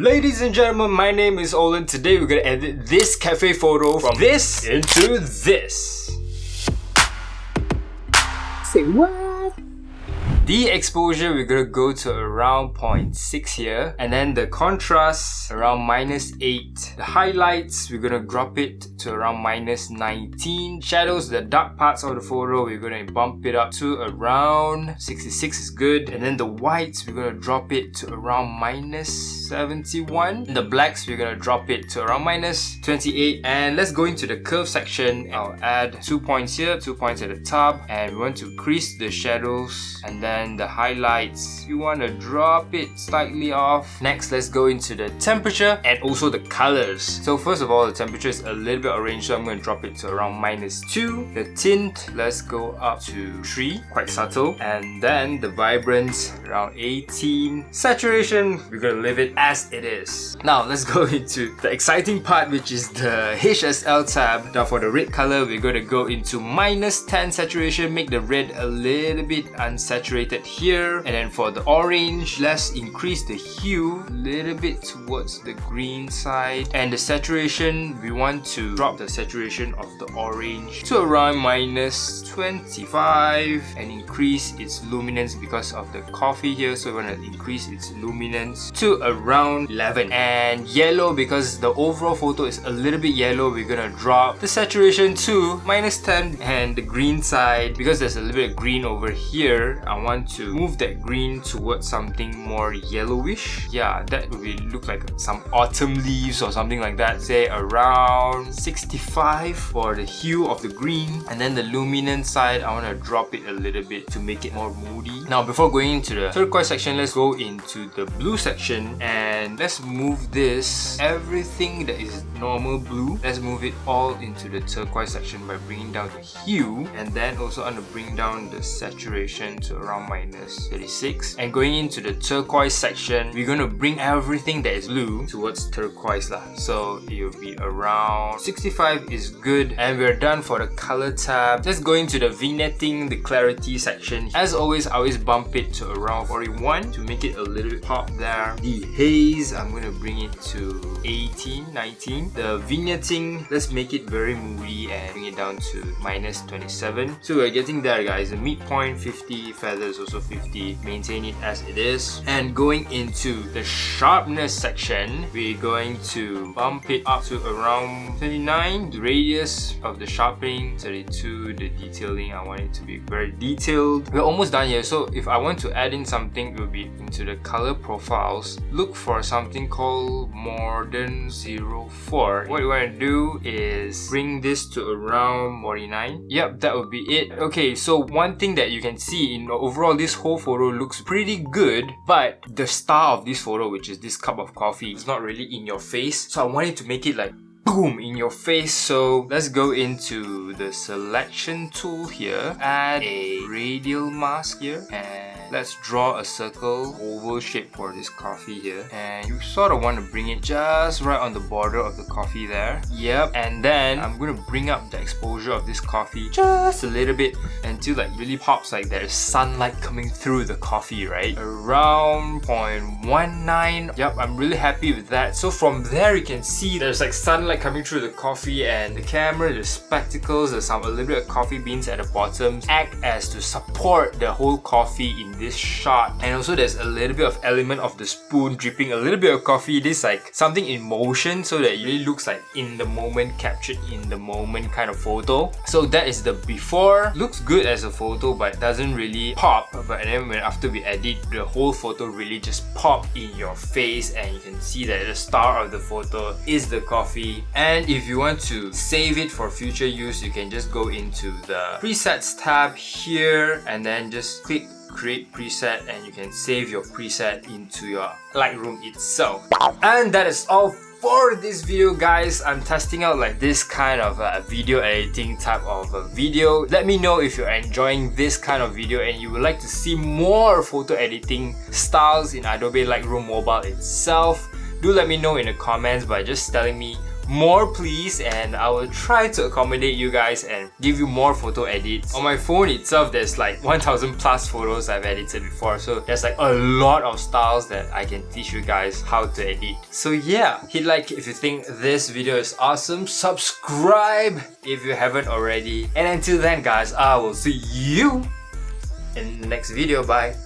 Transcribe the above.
Ladies and gentlemen, my name is Olen. Today we're gonna edit this cafe photo from this into this. Say what? The exposure we're gonna go to around 0.6 here, and then the contrast around -8. The highlights we're gonna drop it to around -19. Shadows, the dark parts of the photo, we're gonna bump it up to around 66 is good, and then the whites we're gonna drop it to around -71. And the blacks we're gonna drop it to around -28. And let's go into the curve section. I'll add 2 points here, 2 points at the top, and we want to crease the shadows, and then the highlights you want to drop it slightly off. Next, let's go into the temperature and also the colors. So first of all, the temperature is a little bit orange, so I'm going to drop it to around -2. The tint, let's go up to 3, quite subtle, and then the vibrance around 18. Saturation, we're going to leave it as it is. Now let's go into the exciting part, which is the Hsl Tab. Now for the red color, we're going to go into -10 saturation, make the red a little bit unsaturated here, and then for the orange, let's increase the hue a little bit towards the green side, and the saturation, we want to drop the saturation of the orange to around -25 and increase its luminance because of the coffee here, so we want to increase its luminance to around 11. And yellow, because the overall photo is a little bit yellow, we're gonna drop the saturation to -10, and the green side, because there's a little bit of green over here, I want to move that green towards something more yellowish. Yeah, that would look like some autumn leaves or something like that. Say around 65 for the hue of the green, and then the luminance side, I want to drop it a little bit to make it more moody. Now before going into the turquoise section, let's go into the blue section, and let's move this, everything that is normal blue, let's move it all into the turquoise section by bringing down the hue, and then also I'm going to bring down the saturation to around -36. And going into the turquoise section, we're going to bring everything that is blue towards turquoise lah. So it will be around 65 is good, and we're done for the color tab. Let's go into the vignetting, the clarity section. As always, I always bump it to around 41 to make it a little bit pop there. The haze, I'm going to bring it to 18, 19. The vignetting, let's make it very moody and bring it down to -27. So we're getting there, guys. The midpoint 50, feathers also 50, maintain it as it is. And going into the sharpness section, we're going to bump it up to around 29. The radius of the sharpening 32. The detailing, I want it to be very detailed. We're almost done here, so if I want to add in something, it will be into the color profiles. Look for something called Modern 04. What you want to do is bring this to around 49. Yep, that would be it. Okay, so one thing that you can see in overall, this whole photo looks pretty good, but the star of this photo, which is this cup of coffee, is not really in your face, so I wanted to make it like boom in your face. So let's go into the selection tool here, add a radial mask here, and let's draw a circle, oval shape for this coffee here, and you sort of want to bring it just right on the border of the coffee there. Yep, and then I'm going to bring up the exposure of this coffee just a little bit until like really pops, like there's sunlight coming through the coffee, right? Around 0.19. Yep, I'm really happy with that. So from there you can see there's like sunlight coming through the coffee, and the camera, the spectacles, there's a little bit of coffee beans at the bottom act as to support the whole coffee in this shot. And also there's a little bit of element of the spoon dripping a little bit of coffee. This like something in motion, so that it really looks like in the moment, captured in the moment kind of photo. So that is the before. Looks good as a photo but doesn't really pop, but then when after we edit, the whole photo really just pop in your face, and you can see that the star of the photo is the coffee. And if you want to save it for future use, you can just go into the presets tab here, and then just click create preset, and you can save your preset into your Lightroom itself. And that is all for this video, guys. I'm testing out like this kind of video editing type of a video. Let me know if you're enjoying this kind of video and you would like to see more photo editing styles in Adobe Lightroom Mobile itself. Do let me know in the comments by just telling me more please, and I will try to accommodate you guys and give you more photo edits. On my phone itself, there's like 1000 plus photos I've edited before, so there's like a lot of styles that I can teach you guys how to edit. So yeah, hit like if you think this video is awesome, subscribe if you haven't already, and until then guys, I will see you in the next video. Bye.